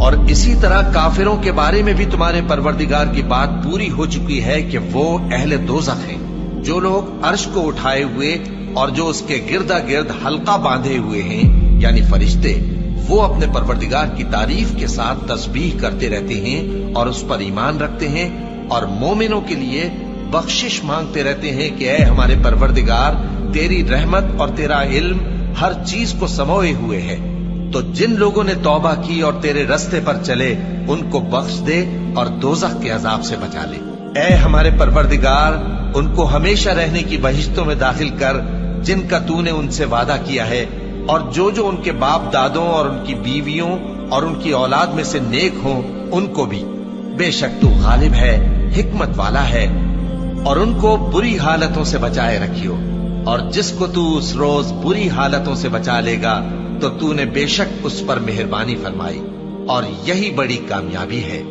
اور اسی طرح کافروں کے بارے میں بھی تمہارے پروردگار کی بات پوری ہو چکی ہے کہ وہ اہل دوزخ ہیں، جو لوگ عرش کو اٹھائے ہوئے اور جو اس کے گردا گرد حلقہ باندھے ہوئے ہیں یعنی فرشتے، وہ اپنے پروردگار کی تعریف کے ساتھ تسبیح کرتے رہتے ہیں اور اس پر ایمان رکھتے ہیں، اور مومنوں کے لیے بخشش مانگتے رہتے ہیں کہ اے ہمارے پروردگار، تیری رحمت اور تیرا علم ہر چیز کو سموئے ہوئے ہے، تو جن لوگوں نے توبہ کی اور تیرے رستے پر چلے ان کو بخش دے اور دوزخ کے عذاب سے بچا لے۔ اے ہمارے پروردگار، ان کو ہمیشہ رہنے کی بہشتوں میں داخل کر جن کا تو نے ان سے وعدہ کیا ہے، اور جو ان کے باپ دادوں اور ان کی بیویوں اور ان کی اولاد میں سے نیک ہوں ان کو بھی، بے شک تو غالب ہے، حکمت والا ہے۔ اور ان کو بری حالتوں سے بچائے رکھیو، اور جس کو تو اس روز بری حالتوں سے بچا لے گا تو تو نے بے شک اس پر مہربانی فرمائی، اور یہی بڑی کامیابی ہے۔